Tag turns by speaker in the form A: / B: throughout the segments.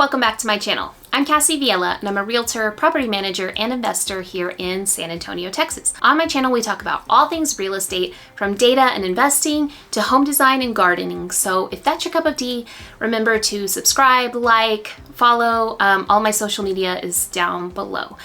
A: welcome back to my channel. I'm Cassie Villela and I'm a realtor, property manager, and investor here in San Antonio, Texas. On my channel, we talk about all things real estate, from data and investing to home design and gardening. So if that's your cup of tea, remember to subscribe, like, follow. All my social media is down below.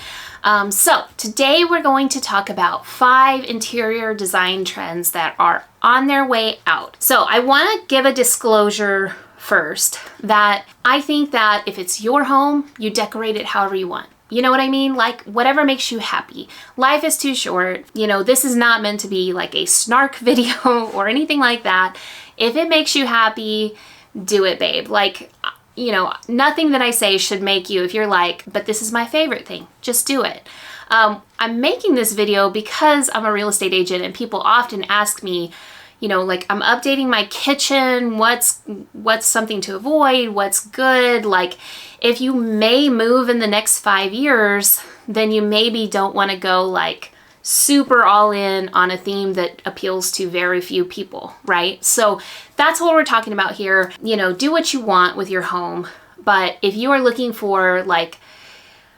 A: So today we're going to talk about 5 interior design trends that are on their way out. So I want to give a disclosure first that I think that if it's your home, you decorate it however you want. You know what I mean? Like whatever makes you happy. Life is too short. You know, this is not meant to be like a snark video or anything like that. If it makes you happy, do it, babe. Like, you know, nothing that I say should make you, if you're like, but this is my favorite thing, just do it. I'm making this video because I'm a real estate agent and people often ask me, you know, like I'm updating my kitchen, what's something to avoid, what's good. Like if you may move in the next 5 years, then you maybe don't want to go like super all in on a theme that appeals to very few people, right? So that's what we're talking about here. You know, do what you want with your home. But if you are looking for like,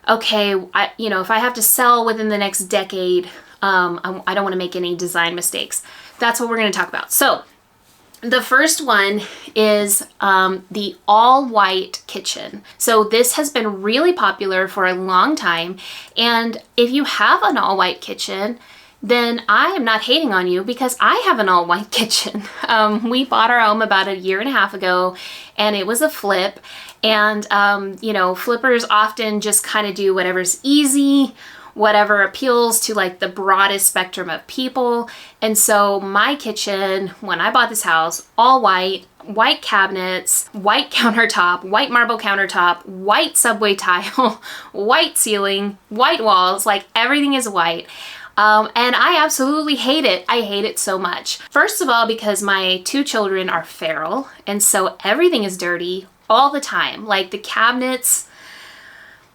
A: okay, you know, if I have to sell within the next decade, I don't want to make any design mistakes. That's what we're going to talk about. So the first one is the all-white kitchen. So this has been really popular for a long time. And if you have an all-white kitchen, then I am not hating on you because I have an all-white kitchen. We bought our home about 1.5 years ago and it was a flip. And, you know, flippers often just kind of do whatever's easy, whatever appeals to like the broadest spectrum of people. And so my kitchen, when I bought this house, all white, white cabinets, white countertop, white marble countertop, white subway tile, white ceiling, white walls, like everything is white. And I absolutely hate it. I hate it so much. First of all, because my 2 children are feral, and so everything is dirty all the time. Like the cabinets,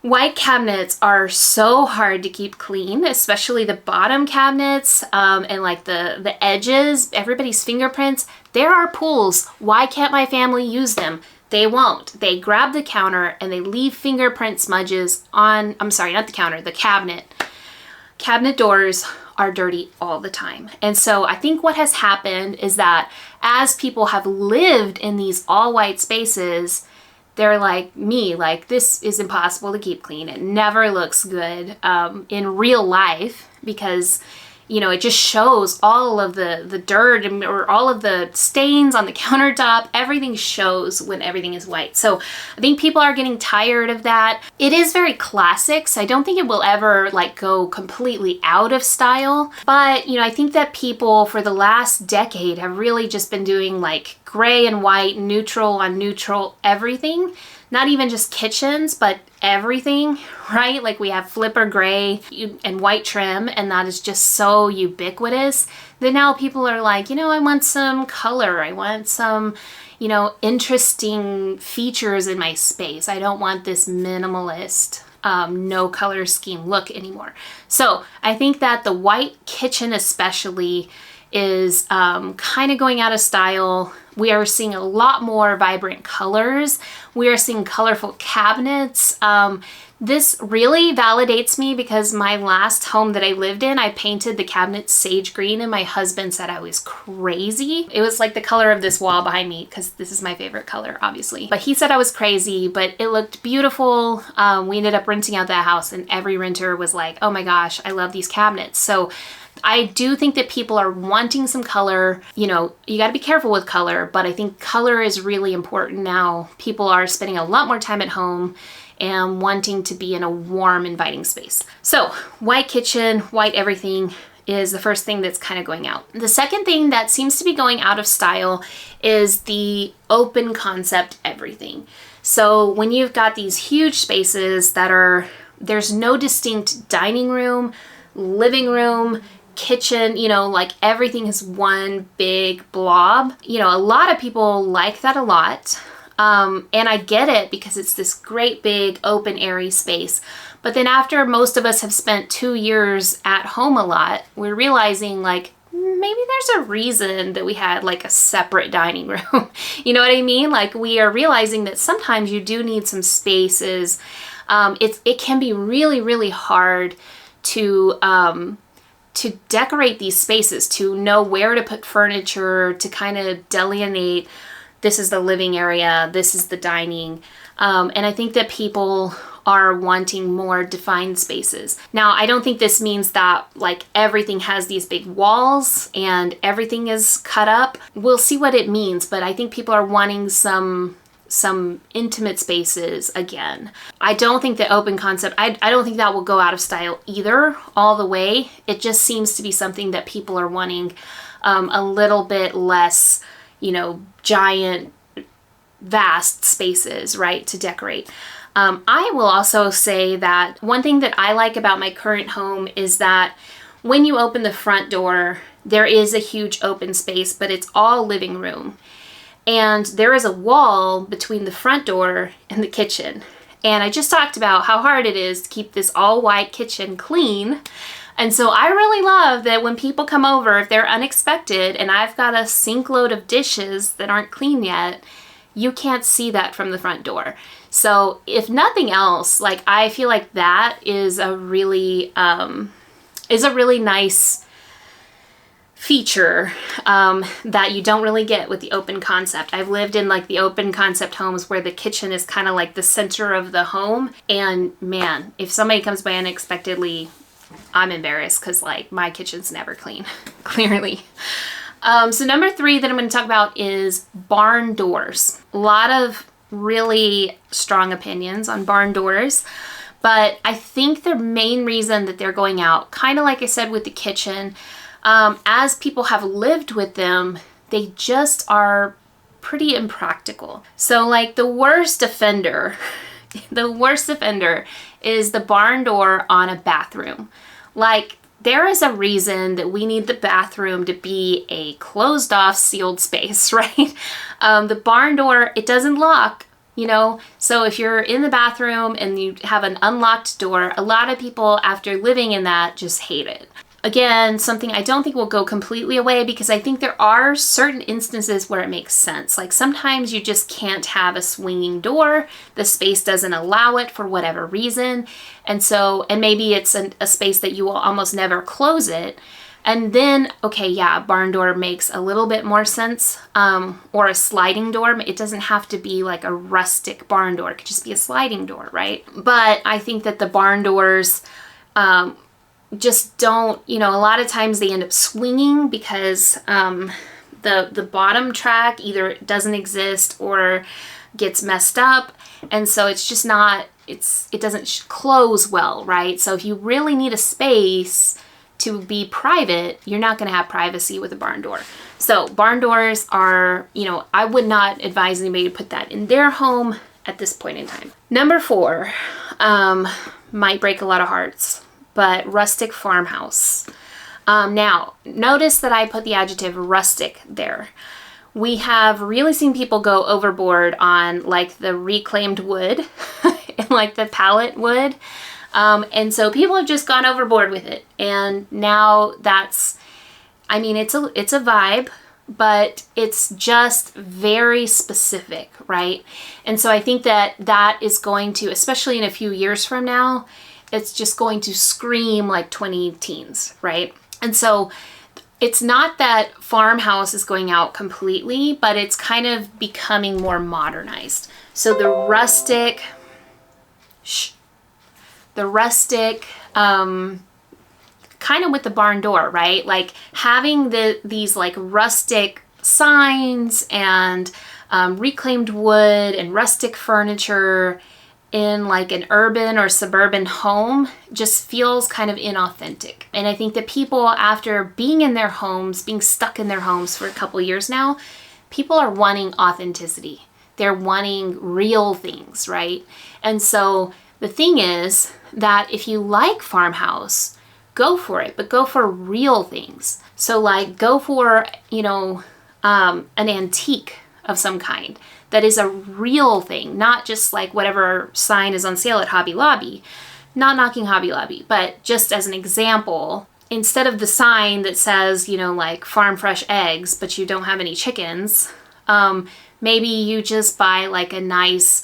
A: white cabinets are so hard to keep clean, especially the bottom cabinets and like the edges, everybody's fingerprints. There are pools. Why can't my family use them? They won't. They grab the counter and they leave fingerprint smudges on, I'm sorry, not the counter, the cabinet. Cabinet doors are dirty all the time. And so I think what has happened is that as people have lived in these all white spaces, they're like me, like this is impossible to keep clean. It never looks good in real life because, you know, it just shows all of the dirt or all of the stains on the countertop. Everything shows when everything is white. So I think people are getting tired of that. It is very classic, so I don't think it will ever like go completely out of style. But, you know, I think that people for the last decade have really just been doing like gray and white, neutral on neutral, everything. Not even just kitchens, but everything, right? Like we have flipper gray and white trim, and that is just so ubiquitous that now people are like, you know, I want some color. I want some, you know, interesting features in my space. I don't want this minimalist, no color scheme look anymore. So I think that the white kitchen especially is kind of going out of style. We are seeing a lot more vibrant colors. We are seeing colorful cabinets. This really validates me because my last home that I lived in, I painted the cabinets sage green and my husband said I was crazy. It was like the color of this wall behind me because this is my favorite color, obviously. But he said I was crazy, but it looked beautiful. We ended up renting out that house and every renter was like, oh my gosh, I love these cabinets. So I do think that people are wanting some color. You know, you got to be careful with color, but I think color is really important now. People are spending a lot more time at home and wanting to be in a warm, inviting space. So white kitchen, white everything is the first thing that's kind of going out. The second thing that seems to be going out of style is the open concept everything. So when you've got these huge spaces that are, there's no distinct dining room, living room, kitchen, you know, like everything is one big blob. You know, a lot of people like that a lot. And I get it because it's this great big open airy space. But then after most of us have spent 2 years at home a lot, we're realizing like, maybe there's a reason that we had like a separate dining room. You know what I mean? Like, we are realizing that sometimes you do need some spaces. It can be really, really hard to decorate these spaces, to know where to put furniture, to kind of delineate, this is the living area, this is the dining. And I think that people are wanting more defined spaces. Now, I don't think this means that like everything has these big walls and everything is cut up. We'll see what it means, but I think people are wanting some intimate spaces again. I don't think the open concept, I don't think that will go out of style either all the way. It just seems to be something that people are wanting a little bit less, giant, vast spaces, right, to decorate. I will also say that one thing that I like about my current home is that when you open the front door, there is a huge open space, but it's all living room. And there is a wall between the front door and the kitchen. And I just talked about how hard it is to keep this all white kitchen clean. And so I really love that when people come over, if they're unexpected and I've got a sink load of dishes that aren't clean yet, you can't see that from the front door. So if nothing else, like, I feel like that is a really nice feature that you don't really get with the open concept. I've lived in like the open concept homes where the kitchen is kind of like the center of the home. And man, if somebody comes by unexpectedly, I'm embarrassed because like my kitchen's never clean, clearly. So number 3 that I'm going to talk about is barn doors. A lot of really strong opinions on barn doors, but I think the main reason that they're going out, kind of like I said with the kitchen, as people have lived with them, they just are pretty impractical. So like the worst offender is the barn door on a bathroom. Like, there is a reason that we need the bathroom to be a closed off, sealed space, right? The barn door, it doesn't lock, so if you're in the bathroom and you have an unlocked door, a lot of people after living in that just hate it. Again, something I don't think will go completely away, because I think there are certain instances where it makes sense. Like sometimes you just can't have a swinging door. The space doesn't allow it for whatever reason. And maybe it's a space that you will almost never close it. And then, okay, yeah, a barn door makes a little bit more sense, or a sliding door. It doesn't have to be like a rustic barn door. It could just be a sliding door, right? But I think that the barn doors, just don't, a lot of times they end up swinging because the bottom track either doesn't exist or gets messed up. And so it's just not, it doesn't close well, right? So if you really need a space to be private, you're not going to have privacy with a barn door. So barn doors are, I would not advise anybody to put that in their home at this point in time. Number 4, might break a lot of hearts, but rustic farmhouse. Now, notice that I put the adjective rustic there. We have really seen people go overboard on like the reclaimed wood and like the pallet wood. And so people have just gone overboard with it. And now it's a vibe, but it's just very specific, right? And so I think that is going to, especially in a few years from now, it's just going to scream like 20 teens, right? And so it's not that farmhouse is going out completely, but it's kind of becoming more modernized. So the rustic, kind of with the barn door, right? Like having these like rustic signs and reclaimed wood and rustic furniture in like an urban or suburban home just feels kind of inauthentic. And I think that people, after being in their homes, being stuck in their homes for a couple years now, people are wanting authenticity. They're wanting real things, right? And so the thing is that if you like farmhouse, go for it, but go for real things. So like go for, an antique of some kind that is a real thing, not just like whatever sign is on sale at Hobby Lobby. Not knocking Hobby Lobby, but just as an example, instead of the sign that says, you know, like farm fresh eggs, but you don't have any chickens, maybe you just buy like a nice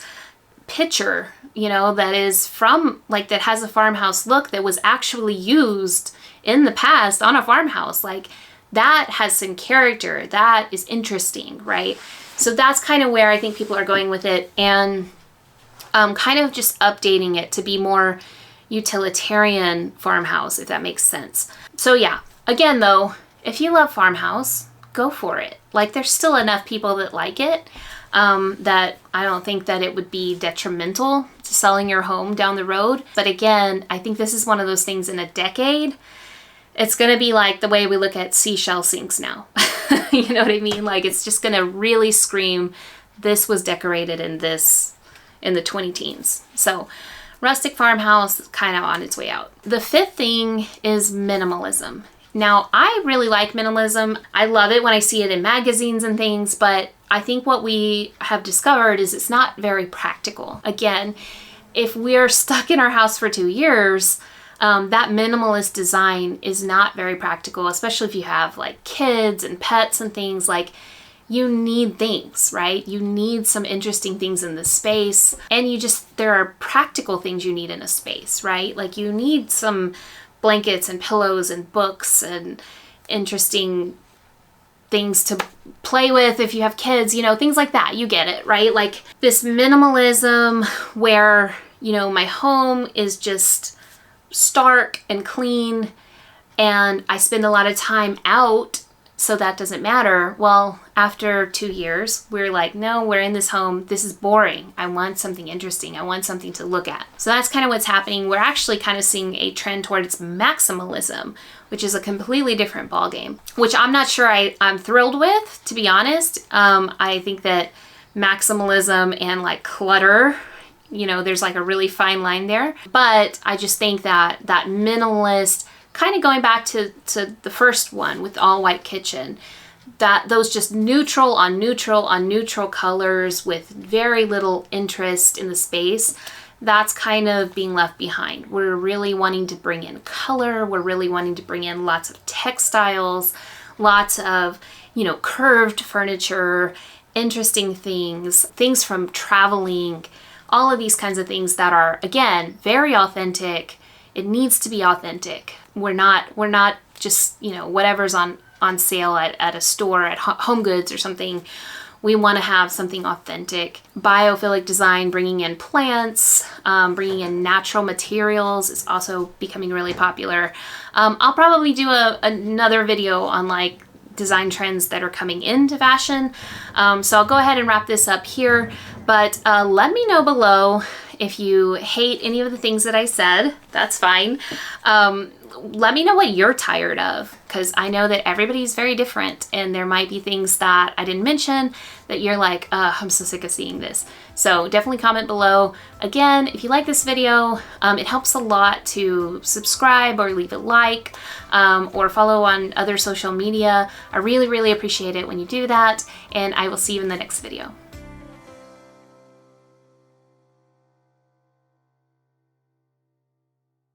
A: picture, you know, that is from like, that has a farmhouse look that was actually used in the past on a farmhouse. Like that has some character, that is interesting, right? So that's kind of where I think people are going with it, and kind of just updating it to be more utilitarian farmhouse, if that makes sense. So yeah, again though, if you love farmhouse, go for it. Like there's still enough people that like it, that I don't think that it would be detrimental to selling your home down the road. But again, I think this is one of those things in a decade, it's going to be like the way we look at seashell sinks now. You know what I mean? Like it's just going to really scream, this was decorated in the 20 teens. So Rustic Farmhouse is kind of on its way out. The fifth thing is minimalism. Now, I really like minimalism. I love it when I see it in magazines and things, but I think what we have discovered is it's not very practical. Again, if we're stuck in our house for 2 years, that minimalist design is not very practical, especially if you have like kids and pets and things. Like you need things, right? You need some interesting things in the space, and there are practical things you need in a space, right? Like you need some blankets and pillows and books and interesting things to play with if you have kids, you know, things like that. You get it, right? Like this minimalism where, you know, my home is just stark and clean and I spend a lot of time out, so that doesn't matter. Well, after 2 years, we're like, no, we're in this home. This is boring. I want something interesting. I want something to look at. So that's kind of what's happening. We're actually kind of seeing a trend towards maximalism, which is a completely different ballgame, which I'm not sure I'm thrilled with, to be honest. I think that maximalism and like clutter, you know, there's like a really fine line there. But I just think that that minimalist, kind of going back to the first one with all white kitchen, that those just neutral on neutral on neutral colors with very little interest in the space, that's kind of being left behind. We're really wanting to bring in color. We're really wanting to bring in lots of textiles, lots of, you know, curved furniture, interesting things from traveling, all of these kinds of things that are, again, very authentic. It needs to be authentic. We're not just, you know, whatever's on sale at a store, at Home Goods or something. We want to have something authentic. Biophilic design, bringing in plants, bringing in natural materials is also becoming really popular. I'll probably do another video on like design trends that are coming into fashion. So I'll go ahead and wrap this up here, but let me know below if you hate any of the things that I said. That's fine. Let me know what you're tired of, because I know that everybody's very different and there might be things that I didn't mention that you're like, I'm so sick of seeing this. So definitely comment below. Again, if you like this video, it helps a lot to subscribe or leave a like, or follow on other social media. I really, really appreciate it when you do that, and I will see you in the next video.